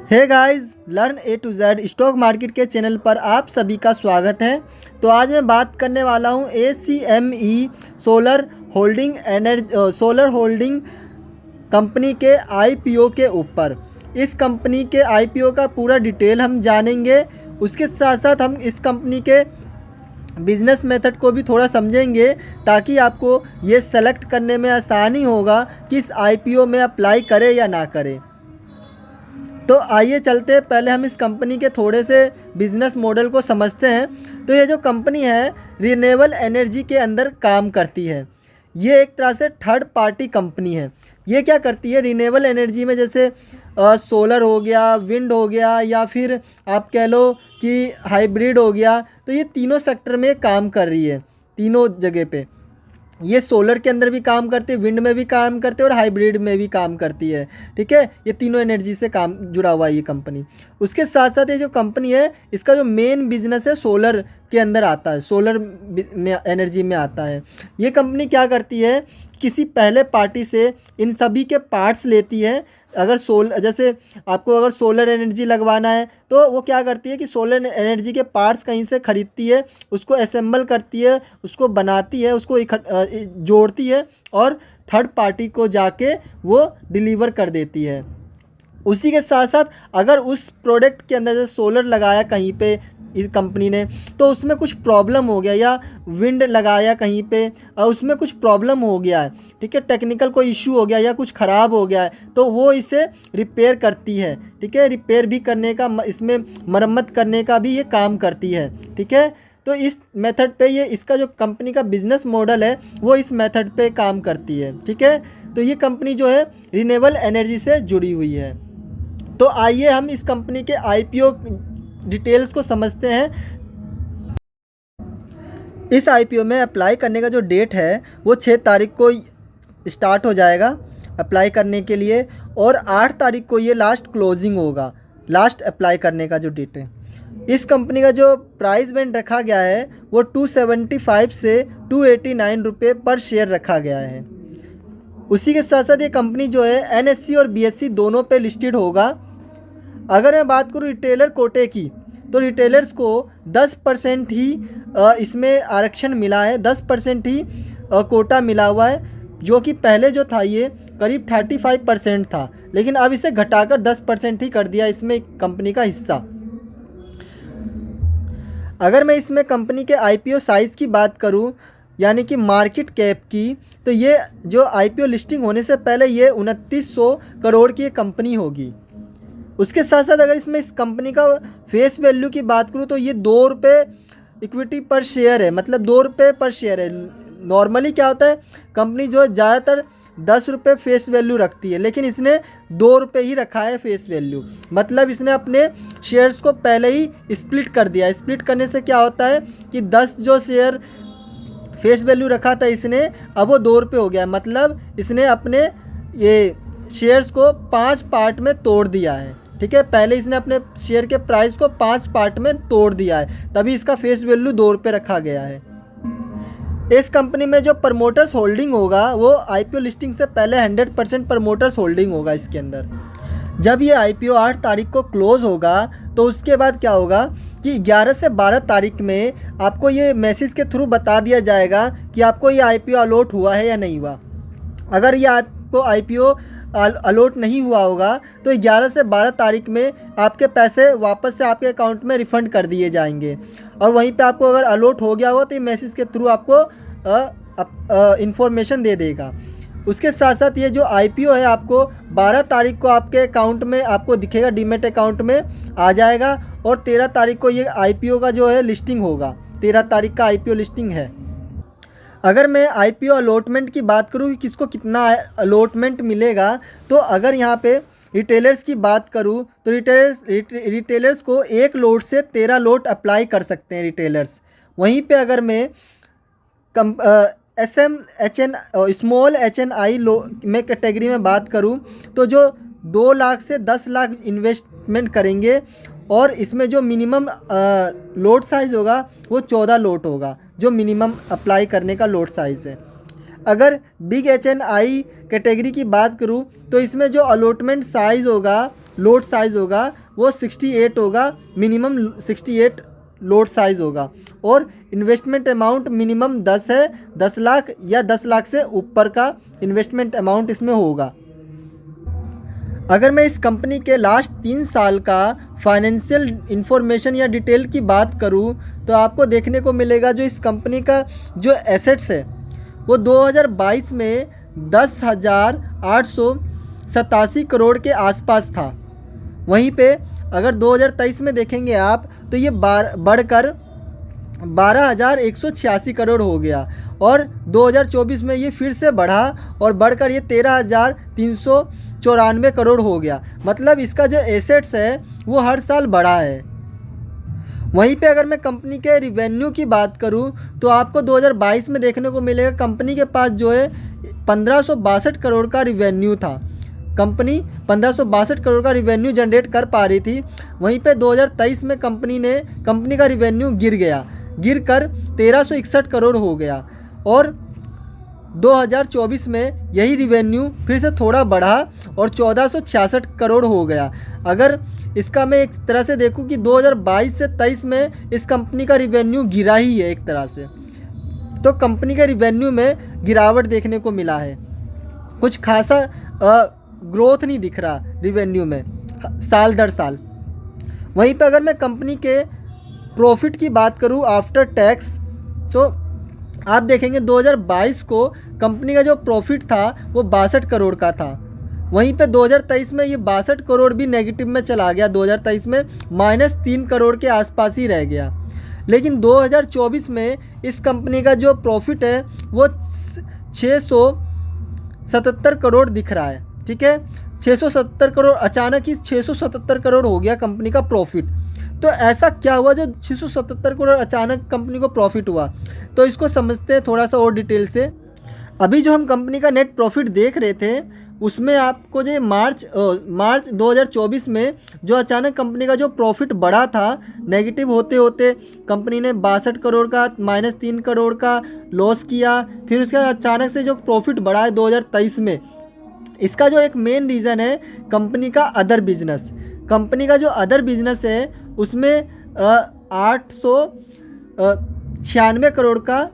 Hey guys, learn A to Z stock market के channel पर आप सभी का स्वागत है। तो आज मैं बात करने वाला हूँ ACME सोलर होल्डिंग कंपनी के IPO के ऊपर। इस कंपनी के IPO का पूरा डिटेल हम जानेंगे। उसके साथ साथ हम इस कंपनी के बिजनेस मेथड को भी थोड़ा समझेंगे ताकि आपको ये सेलेक्ट करने में आसानी होगा कि इस IPO में अप्लाई करें या ना करें। तो आइए चलते हैं, पहले हम इस कंपनी के थोड़े से बिजनेस मॉडल को समझते हैं। तो ये जो कंपनी है रिन्यूएबल एनर्जी के अंदर काम करती है। ये एक तरह से थर्ड पार्टी कंपनी है। ये क्या करती है रिन्यूएबल एनर्जी में, जैसे सोलर हो गया, विंड हो गया, या फिर आप कह लो कि हाइब्रिड हो गया। तो ये तीनों सेक्टर में काम कर रही है, तीनों जगह पे। ये सोलर के अंदर भी काम करती है, विंड में भी काम करती है और हाइब्रिड में भी काम करती है। ठीक है, ये तीनों एनर्जी से काम जुड़ा हुआ है ये कंपनी। उसके साथ साथ ये जो कंपनी है इसका जो मेन बिजनेस है सोलर के अंदर आता है, सोलर में एनर्जी में आता है। ये कंपनी क्या करती है, किसी पहले पार्टी से इन सभी के पार्ट्स लेती है। अगर जैसे आपको अगर सोलर एनर्जी लगवाना है तो वो क्या करती है कि सोलर एनर्जी के पार्ट्स कहीं से ख़रीदती है, उसको असेंबल करती है, उसको बनाती है, उसको जोड़ती है और थर्ड पार्टी को जाके वो डिलीवर कर देती है। उसी के साथ साथ अगर उस प्रोडक्ट के अंदर जैसे सोलर लगाया कहीं पे इस कंपनी ने, तो उसमें कुछ प्रॉब्लम हो गया, या विंड लगाया कहीं पे और उसमें कुछ प्रॉब्लम हो गया है, ठीक है, टेक्निकल कोई इशू हो गया या कुछ ख़राब हो गया है, तो वो इसे रिपेयर करती है। ठीक है, रिपेयर भी करने का, इसमें मरम्मत करने का भी ये काम करती है। ठीक है, तो इस मेथड पे ये इसका जो कंपनी का बिजनेस मॉडल है वो इस मेथड पे काम करती है। ठीक है, तो ये कंपनी जो है रिन्यूएबल एनर्जी से जुड़ी हुई है। तो आइए हम इस कंपनी के IPO डिटेल्स को समझते हैं। इस IPO में अप्लाई करने का जो डेट है वो 6 तारीख को स्टार्ट हो जाएगा अप्लाई करने के लिए, और 8 तारीख को ये लास्ट क्लोजिंग होगा, लास्ट अप्लाई करने का जो डेट है। इस कंपनी का जो प्राइस बैंड रखा गया है वो 275 से 289 रुपये पर शेयर रखा गया है। उसी के साथ साथ ये कंपनी जो है NSE और BSE दोनों पे लिस्टेड होगा। अगर मैं बात करूँ रिटेलर कोटे की, तो रिटेलर्स को 10% ही इसमें आरक्षण मिला है, 10% ही कोटा मिला हुआ है, जो कि पहले जो था ये करीब 35% था, लेकिन अब इसे घटाकर 10% ही कर दिया इसमें कंपनी का हिस्सा। अगर मैं इसमें कंपनी के IPO साइज़ की बात करूं, यानी कि मार्केट कैप की, तो ये जो IPO लिस्टिंग होने से पहले ये 2900 करोड़ की कंपनी होगी। उसके साथ साथ अगर इसमें इस कंपनी का फेस वैल्यू की बात करूं तो ये 2 रुपये इक्विटी पर शेयर है, मतलब 2 रुपये पर शेयर है। नॉर्मली क्या होता है, कंपनी जो है ज़्यादातर 10 रुपये फेस वैल्यू रखती है, लेकिन इसने 2 रुपये ही रखा है फेस वैल्यू। मतलब इसने अपने शेयर्स को पहले ही स्प्लिट कर दिया। स्प्लिट करने से क्या होता है कि 10 जो शेयर फेस वैल्यू रखा था इसने, अब वो 2 रुपये हो गया। मतलब इसने अपने ये शेयर्स को 5 पार्ट में तोड़ दिया है। ठीक है, पहले इसने अपने शेयर के प्राइस को 5 पार्ट में तोड़ दिया है, तभी इसका फेस वैल्यू 2 रुपये रखा गया है। इस कंपनी में जो प्रमोटर्स होल्डिंग होगा वो IPO लिस्टिंग से पहले 100% प्रमोटर्स होल्डिंग होगा इसके अंदर। जब ये IPO 8 तारीख को क्लोज़ होगा तो उसके बाद क्या होगा कि 11 से 12 तारीख में आपको ये मैसेज के थ्रू बता दिया जाएगा कि आपको ये IPO अलॉट हुआ है या नहीं हुआ। अगर ये आपको IPO अलॉट नहीं हुआ होगा तो 11 से 12 तारीख में आपके पैसे वापस से आपके अकाउंट में रिफ़ंड कर दिए जाएंगे। और वहीं पे आपको अगर अलॉट हो गया होगा तो ये मैसेज के थ्रू आपको इन्फॉर्मेशन दे देगा। उसके साथ साथ ये जो IPO है आपको 12 तारीख को आपके अकाउंट में आपको दिखेगा, डीमेट अकाउंट में आ जाएगा, और 13 तारीख को ये IPO का जो है लिस्टिंग होगा। 13 तारीख का IPO लिस्टिंग है। अगर मैं IPO अलॉटमेंट की बात करूँ कि किसको कितना अलॉटमेंट मिलेगा, तो अगर यहाँ पे रिटेलर्स की बात करूँ तो रिटेलर्स को 1 लोट से 13 लोट अप्लाई कर सकते हैं रिटेलर्स। वहीं पे अगर मैं SMHN स्मॉल HNI में कैटेगरी में बात करूं तो जो 2 लाख से 10 लाख इन्वेस्टमेंट करेंगे, और इसमें जो मिनिमम लोट साइज़ होगा वो 14 लोट होगा, जो मिनिमम अप्लाई करने का लोट साइज़ है। अगर बिग HNI कैटेगरी की बात करूं तो इसमें जो अलॉटमेंट साइज़ होगा लोड साइज़ होगा वो 68 होगा, मिनिमम 68 लोड साइज़ होगा। और इन्वेस्टमेंट अमाउंट मिनिमम 10 है, 10 लाख या 10 लाख से ऊपर का इन्वेस्टमेंट अमाउंट इसमें होगा। अगर मैं इस कंपनी के लास्ट 3 साल का फाइनेंशियल इंफॉर्मेशन या डिटेल की बात करूं तो आपको देखने को मिलेगा जो इस कंपनी का जो एसेट्स है वो 2022 में 10,887 करोड़ के आसपास था। वहीं पे अगर 2023 में देखेंगे आप तो ये बढ़कर 12,186 करोड़ हो गया और 2024 में ये फिर से बढ़ा और बढ़कर ये 13,394 करोड़ हो गया। मतलब इसका जो एसेट्स है वो हर साल बढ़ा है। वहीं पे अगर मैं कंपनी के रिवेन्यू की बात करूं तो आपको 2022 में देखने को मिलेगा कंपनी के पास जो है 1562 करोड़ का रिवेन्यू था। कंपनी 1562 करोड़ का रिवेन्यू जनरेट कर पा रही थी। वहीं पे 2023 में कंपनी का रिवेन्यू गिर कर 1361 करोड़ हो गया और 2024 में यही रिवेन्यू फिर से थोड़ा बढ़ा और 1466 करोड़ हो गया। अगर इसका मैं एक तरह से देखूं कि 2022 से 23 में इस कंपनी का रिवेन्यू गिरा ही है एक तरह से, तो कंपनी के रिवेन्यू में गिरावट देखने को मिला है। कुछ खासा ग्रोथ नहीं दिख रहा रिवेन्यू में साल दर साल। वहीं पर अगर मैं कंपनी के प्रॉफिट की बात करूं आफ्टर टैक्स तो आप देखेंगे 2022 को कंपनी का जो प्रॉफिट था वो 62 करोड़ का था। वहीं पे 2023 में ये 62 करोड़ भी नेगेटिव में चला गया, 2023 में -3 करोड़ के आसपास ही रह गया। लेकिन 2024 में इस कंपनी का जो प्रॉफिट है वो 677 करोड़ दिख रहा है। ठीक है, 670 करोड़, अचानक ही 677 करोड़ हो गया कंपनी का प्रॉफिट। तो ऐसा क्या हुआ जो 677 करोड़ अचानक कंपनी को प्रॉफिट हुआ, तो इसको समझते हैं थोड़ा सा और डिटेल से। अभी जो हम कंपनी का नेट प्रॉफिट देख रहे थे उसमें आपको जो मार्च 2024 में जो अचानक कंपनी का जो प्रॉफिट बढ़ा था, नेगेटिव होते होते कंपनी ने 62 करोड़ का -3 करोड़ का लॉस किया। फिर उसके बाद अचानक से जो प्रॉफिट बढ़ा है 2023 में, इसका जो एक मेन रीज़न है कंपनी का अदर बिजनेस। कंपनी का जो अदर बिजनेस है उसमें 896 करोड़ का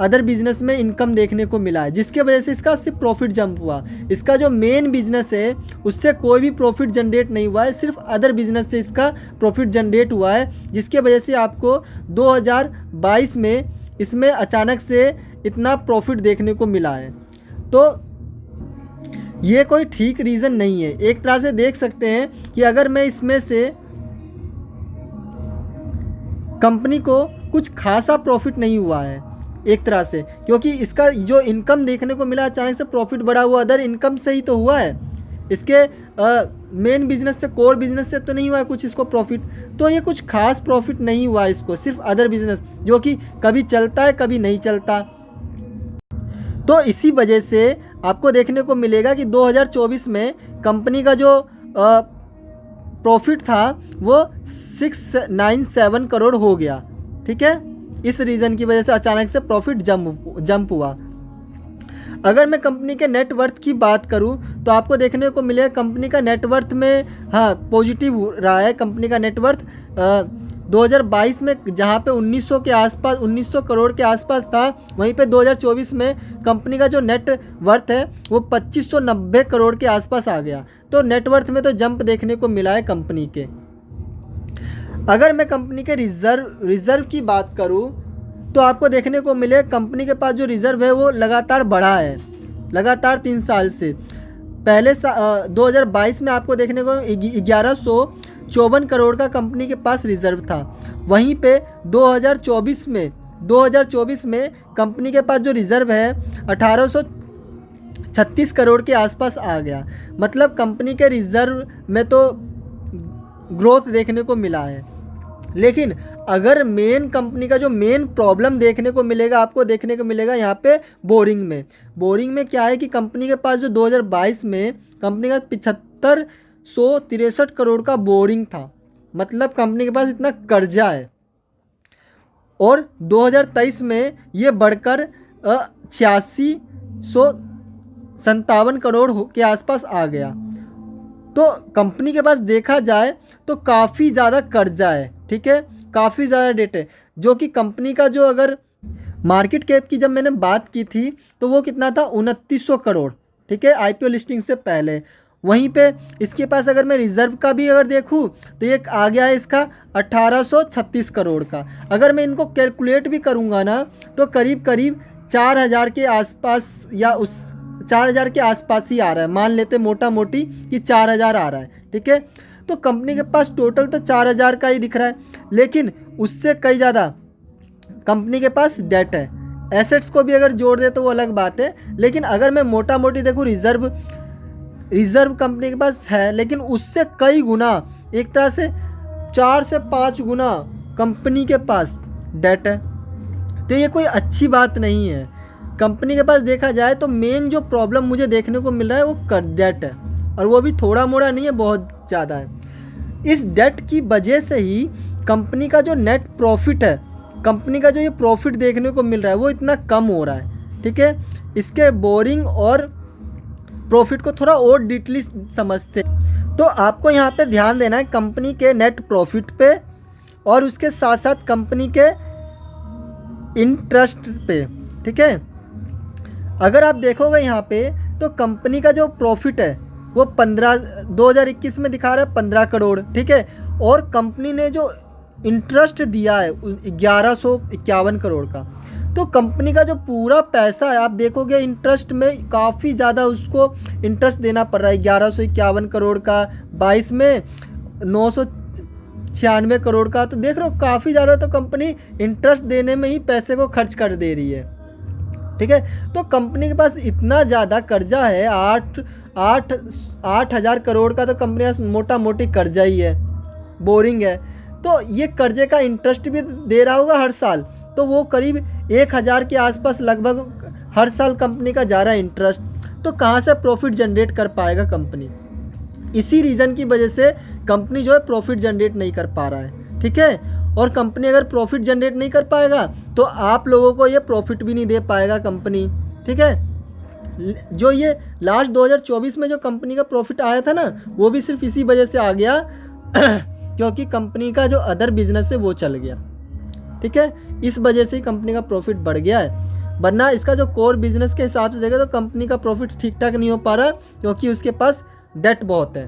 अदर बिजनेस में इनकम देखने को मिला है, जिसके वजह से इसका सिर्फ प्रॉफिट जंप हुआ। इसका जो मेन बिजनेस है उससे कोई भी प्रॉफिट जनरेट नहीं हुआ है, सिर्फ अदर बिजनेस से इसका प्रॉफिट जनरेट हुआ है, जिसके वजह से आपको 2022 में इसमें अचानक से इतना प्रॉफिट देखने को मिला है। तो ये कोई ठीक रीज़न नहीं है। एक तरह से देख सकते हैं कि अगर मैं इसमें से कंपनी को कुछ खासा प्रॉफिट नहीं हुआ है एक तरह से, क्योंकि इसका जो इनकम देखने को मिला अचानक से प्रॉफिट बढ़ा हुआ अदर इनकम से ही तो हुआ है। इसके मेन बिजनेस से, कोर बिजनेस से तो नहीं हुआ है कुछ इसको प्रॉफिट। तो ये कुछ खास प्रॉफिट नहीं हुआ है इसको, सिर्फ अदर बिजनेस जो कि कभी चलता है कभी नहीं चलता। तो इसी वजह से आपको देखने को मिलेगा कि 2024 में कंपनी का जो प्रॉफिट था वो 697 करोड़ हो गया। ठीक है, इस रीज़न की वजह से अचानक से प्रॉफिट जंप हुआ। अगर मैं कंपनी के नेटवर्थ की बात करूं तो आपको देखने को मिलेगा कंपनी का नेटवर्थ में पॉजिटिव रहा है। कंपनी का नेटवर्थ 2022 में जहां पे 1900 के आसपास 1900 करोड़ के आसपास था, वहीं पे 2024 में कंपनी का जो नेटवर्थ है वो 2590 करोड़ के आसपास आ गया। तो नेटवर्थ में तो जंप देखने को मिला है कंपनी के। अगर मैं कंपनी के रिज़र्व की बात करूं तो आपको देखने को मिले कंपनी के पास जो रिज़र्व है वो लगातार बढ़ा है, लगातार 3 साल से। पहले 2022 में आपको देखने को 1154 करोड़ का कंपनी के पास रिज़र्व था। वहीं पे 2024 में कंपनी के पास जो रिज़र्व है 1836 करोड़ के आसपास आ गया। मतलब कंपनी के रिज़र्व में तो ग्रोथ देखने को मिला है। लेकिन अगर कंपनी का जो मेन प्रॉब्लम देखने को मिलेगा, आपको देखने को मिलेगा यहाँ पे बोरिंग में क्या है कि कंपनी के पास जो 2022 में कंपनी का 7563 करोड़ का बोरिंग था। मतलब कंपनी के पास इतना कर्जा है और 2023 में ये बढ़कर 8657 करोड़ के आसपास आ गया। तो कंपनी के पास देखा जाए तो काफ़ी ज़्यादा कर्जा है, ठीक है, काफ़ी ज़्यादा डेट है, जो कि कंपनी का जो अगर मार्केट कैप की जब मैंने बात की थी तो वो कितना था, 2900 करोड़, ठीक है, आईपीओ लिस्टिंग से पहले। वहीं पे इसके पास अगर मैं रिजर्व का भी अगर देखूँ तो ये आ गया है इसका 1836 करोड़ का। अगर मैं इनको कैलकुलेट भी करूँगा ना तो करीब करीब 4000 के आसपास या उस 4000 के आसपास ही आ रहा है, मान लेते मोटा मोटी कि 4000 आ रहा है, ठीक है। तो कंपनी के पास टोटल तो 4000 का ही दिख रहा है, लेकिन उससे कई ज़्यादा कंपनी के पास डेट है। एसेट्स को भी अगर जोड़ दे तो वो अलग बात है, लेकिन अगर मैं मोटा मोटी देखूँ रिजर्व कंपनी के पास है, लेकिन उससे कई गुना, एक तरह से 4 से 5 गुना कंपनी के पास डेट है। तो ये कोई अच्छी बात नहीं है। कंपनी के पास देखा जाए तो मेन जो प्रॉब्लम मुझे देखने को मिल रहा है वो डेट है, और वो भी थोड़ा मोड़ा नहीं है, बहुत ज़्यादा है। इस डेट की वजह से ही कंपनी का जो नेट प्रॉफिट है, कंपनी का जो ये प्रॉफिट देखने को मिल रहा है वो इतना कम हो रहा है, ठीक है। इसके बोरिंग और प्रॉफिट को थोड़ा और डिटेली समझते हैं। तो आपको यहाँ पे ध्यान देना है कंपनी के नेट प्रॉफिट पे, और उसके साथ साथ कंपनी के इंटरेस्ट पे, ठीक है। अगर आप देखोगे यहाँ पे तो कंपनी का जो प्रॉफिट है वो 2021 में दिखा रहा है 15 करोड़, ठीक है, और कंपनी ने जो इंटरेस्ट दिया है 1151 करोड़ का। तो कंपनी का जो पूरा पैसा है आप देखोगे इंटरेस्ट में काफ़ी ज़्यादा उसको इंटरेस्ट देना पड़ रहा है, 1151 करोड़ का, 22 में 996 करोड़ का। तो देख रहे हो काफ़ी ज़्यादा तो कंपनी इंटरेस्ट देने में ही पैसे को खर्च कर दे रही है, ठीक है। तो कंपनी के पास इतना ज़्यादा कर्जा है, 8,000 करोड़ का तो कंपनी का मोटा मोटी कर्जा ही है, बोरिंग है। तो ये कर्जे का इंटरेस्ट भी दे रहा होगा हर साल, तो वो करीब 1000 के आसपास लगभग हर साल कंपनी का जा रहा है इंटरेस्ट। तो कहाँ से प्रॉफिट जनरेट कर पाएगा कंपनी? इसी रीज़न की वजह से कंपनी जो है प्रॉफिट जनरेट नहीं कर पा रहा है, ठीक है। और कंपनी अगर प्रॉफिट जनरेट नहीं कर पाएगा तो आप लोगों को ये प्रॉफिट भी नहीं दे पाएगा कंपनी, ठीक है। जो ये लास्ट 2024 में जो कंपनी का प्रॉफिट आया था ना, वो भी सिर्फ इसी वजह से आ गया क्योंकि कंपनी का जो अदर बिजनेस है वो चल गया, ठीक है। इस वजह से ही कंपनी का प्रॉफिट बढ़ गया है, वरना इसका जो कोर बिजनेस के हिसाब से देखें तो कंपनी का प्रॉफिट ठीक ठाक नहीं हो पा रहा क्योंकि उसके पास डेट बहुत है।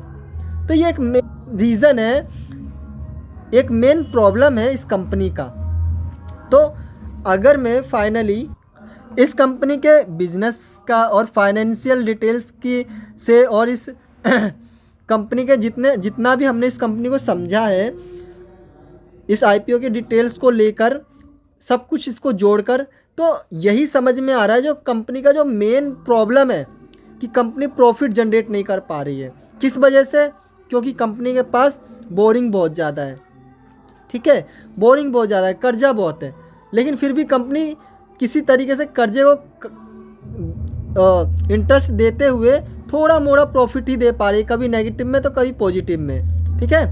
तो ये एक रीज़न है, एक मेन प्रॉब्लम है इस कंपनी का। तो अगर मैं फाइनली इस कंपनी के बिजनेस का और फाइनेंशियल डिटेल्स की से और इस कंपनी के जितना भी हमने इस कंपनी को समझा है, इस आईपीओ के डिटेल्स को लेकर सब कुछ इसको जोड़कर, तो यही समझ में आ रहा है जो कंपनी का जो मेन प्रॉब्लम है कि कंपनी प्रॉफिट जनरेट नहीं कर पा रही है। किस वजह से? क्योंकि कंपनी के पास बोरिंग बहुत ज़्यादा है, ठीक है, बोरिंग बहुत ज़्यादा है, कर्जा बहुत है, लेकिन फिर भी कंपनी किसी तरीके से कर्जे को इंटरेस्ट देते हुए थोड़ा मोड़ा प्रॉफिट ही दे पा रही है, कभी नेगेटिव में तो कभी पॉजिटिव में, ठीक है।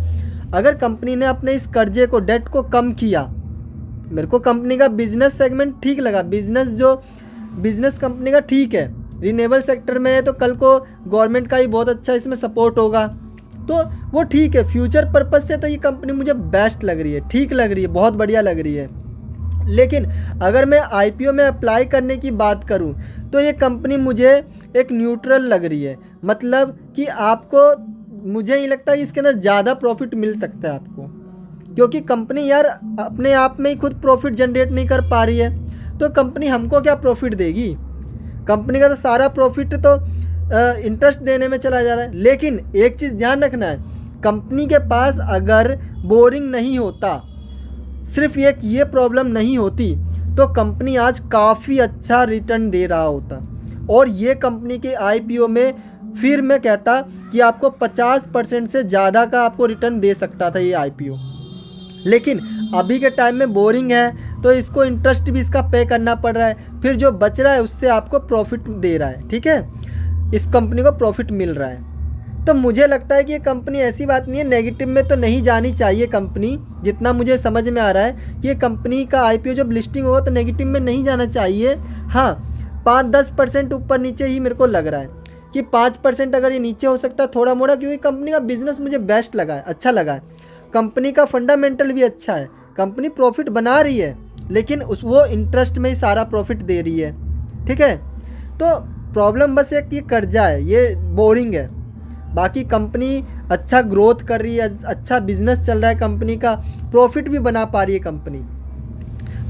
अगर कंपनी ने अपने इस कर्जे को, डेट को कम किया, मेरे को कंपनी का बिजनेस सेगमेंट ठीक लगा, बिजनेस कंपनी का ठीक है, रिन्यूएबल सेक्टर में है, तो कल को गवर्नमेंट का ही बहुत अच्छा इसमें सपोर्ट होगा, तो वो ठीक है। फ्यूचर पर्पस से तो ये कंपनी मुझे बेस्ट लग रही है, ठीक लग रही है, बहुत बढ़िया लग रही है। लेकिन अगर मैं आईपीओ में अप्लाई करने की बात करूं तो ये कंपनी मुझे एक न्यूट्रल लग रही है, मतलब कि आपको, मुझे नहीं लगता कि इसके अंदर ज़्यादा प्रॉफिट मिल सकता है आपको, क्योंकि कंपनी यार अपने आप में ही खुद प्रॉफिट जनरेट नहीं कर पा रही है, तो कंपनी हमको क्या प्रॉफिट देगी? कंपनी का तो सारा प्रॉफिट तो इंटरेस्ट देने में चला जा रहा है। लेकिन एक चीज़ ध्यान रखना है, कंपनी के पास अगर बोरिंग नहीं होता, सिर्फ ये प्रॉब्लम नहीं होती, तो कंपनी आज काफ़ी अच्छा रिटर्न दे रहा होता, और ये कंपनी के आईपीओ में फिर मैं कहता कि आपको 50% से ज़्यादा का आपको रिटर्न दे सकता था ये आईपीओ। लेकिन अभी के टाइम में बोरिंग है, तो इसको इंटरेस्ट भी इसका पे करना पड़ रहा है, फिर जो बच रहा है उससे आपको प्रॉफिट दे रहा है, ठीक है, इस कंपनी को प्रॉफिट मिल रहा है। तो मुझे लगता है कि ये कंपनी, ऐसी बात नहीं है, नेगेटिव में तो नहीं जानी चाहिए कंपनी, जितना मुझे समझ में आ रहा है कि ये कंपनी का आईपीओ जब लिस्टिंग होगा तो नेगेटिव में नहीं जाना चाहिए। हाँ, 5-10% ऊपर नीचे ही मेरे को लग रहा है, कि 5% अगर ये नीचे हो सकता है थोड़ा मोड़ा, क्योंकि कंपनी का बिजनेस मुझे बेस्ट लगा है, अच्छा लगा है। कंपनी का फंडामेंटल भी अच्छा है, कंपनी प्रॉफिट बना रही है, लेकिन वो इंटरेस्ट में ही सारा प्रॉफिट दे रही है। ठीक है, तो प्रॉब्लम बस एक ये कर्जा है, ये बोरिंग है। बाकी कंपनी अच्छा ग्रोथ कर रही है, अच्छा बिजनेस चल रहा है कंपनी का, प्रॉफिट भी बना पा रही है कंपनी।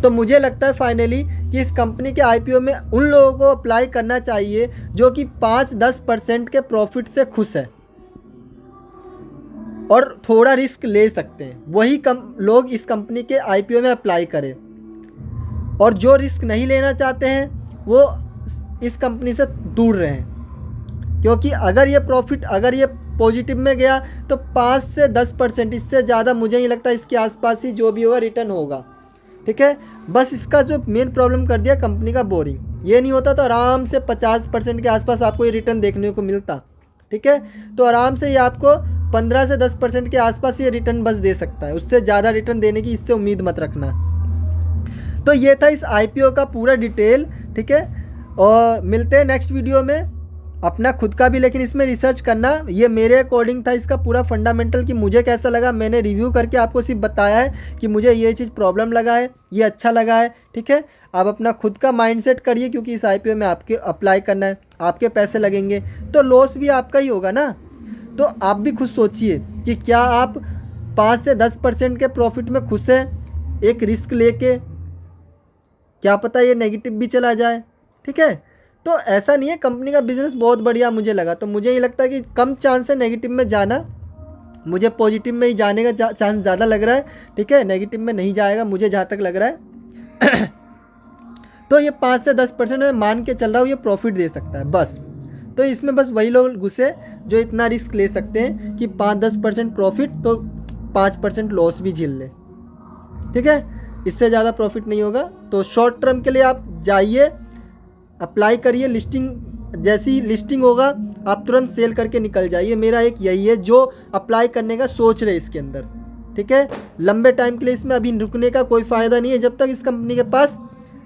तो मुझे लगता है फाइनली कि इस कंपनी के आईपीओ में उन लोगों को अप्लाई करना चाहिए जो कि 5-10% के प्रॉफिट से खुश है और थोड़ा रिस्क ले सकते हैं, वही लोग इस कंपनी के आईपीओ में अप्लाई करें। और जो रिस्क नहीं लेना चाहते हैं वो इस कंपनी से दूर रहें, क्योंकि अगर ये पॉजिटिव में गया तो 5 से 10%, इससे ज़्यादा मुझे नहीं लगता, इसके आसपास ही जो भी होगा रिटर्न होगा। ठीक है, बस इसका जो मेन प्रॉब्लम कर दिया कंपनी का बोरिंग, ये नहीं होता तो आराम से 50% के आसपास आपको ये रिटर्न देखने को मिलता। ठीक है, तो आराम से ये आपको 15 से 10% के आसपास ये रिटर्न बस दे सकता है, उससे ज़्यादा रिटर्न देने की इससे उम्मीद मत रखना। तो ये था इस आईपीओ का पूरा डिटेल। ठीक है, और मिलते हैं नेक्स्ट वीडियो में। अपना खुद का भी लेकिन इसमें रिसर्च करना, ये मेरे अकॉर्डिंग था इसका पूरा फंडामेंटल कि मुझे कैसा लगा, मैंने रिव्यू करके आपको सिर्फ बताया है कि मुझे ये चीज़ प्रॉब्लम लगा है, ये अच्छा लगा है। ठीक है, आप अपना खुद का माइंडसेट करिए, क्योंकि इस आईपीओ में आपके अप्लाई करना है, आपके पैसे लगेंगे तो लॉस भी आपका ही होगा ना। तो आप भी खुद सोचिए कि क्या आप 5 से 10% के प्रॉफिट में खुश हैं एक रिस्क लेके, क्या पता ये नेगेटिव भी चला जाए। ठीक है, तो ऐसा नहीं है, कंपनी का बिजनेस बहुत बढ़िया मुझे लगा, तो मुझे ये लगता है कि कम चांस है नेगेटिव में जाना, मुझे पॉजिटिव में ही जाने का चांस ज़्यादा लग रहा है। ठीक है, नेगेटिव में नहीं जाएगा मुझे जहाँ तक लग रहा है। तो ये 5 से 10% में मान के चल रहा हूँ ये प्रॉफिट दे सकता है बस। तो इसमें बस वही लोग घुसे जो इतना रिस्क ले सकते हैं कि 5-10% प्रॉफिट तो 5% लॉस भी झेल ले। ठीक है, इससे ज़्यादा प्रॉफिट नहीं होगा। तो शॉर्ट टर्म के लिए आप जाइए, अप्लाई करिए, लिस्टिंग जैसी लिस्टिंग होगा आप तुरंत सेल करके निकल जाइए। मेरा एक यही है जो अप्लाई करने का सोच रहे इसके अंदर। ठीक है, लंबे टाइम के लिए इसमें अभी रुकने का कोई फ़ायदा नहीं है जब तक इस कंपनी के पास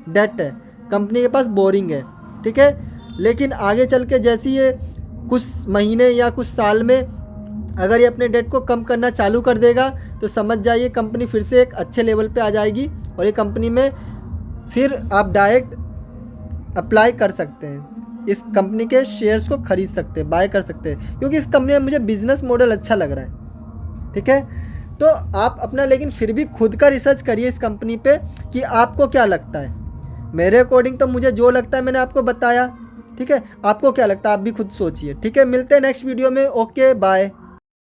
डेट है, कंपनी के पास बोरिंग है। ठीक है, लेकिन आगे चल के जैसी ये कुछ महीने या कुछ साल में अगर ये अपने डेट को कम करना चालू कर देगा तो समझ जाइए कंपनी फिर से एक अच्छे लेवल पे आ जाएगी और ये कंपनी में फिर आप डायरेक्ट अप्लाई कर सकते हैं, इस कंपनी के शेयर्स को खरीद सकते हैं, बाय कर सकते हैं, क्योंकि इस कंपनी में मुझे बिजनेस मॉडल अच्छा लग रहा है। ठीक है, तो आप अपना लेकिन फिर भी खुद का रिसर्च करिए इस कंपनी पे कि आपको क्या लगता है। मेरे अकॉर्डिंग तो मुझे जो लगता है मैंने आपको बताया। ठीक है, आपको क्या लगता है आप भी खुद सोचिए। ठीक है, मिलते हैं नेक्स्ट वीडियो में। Okay, bye.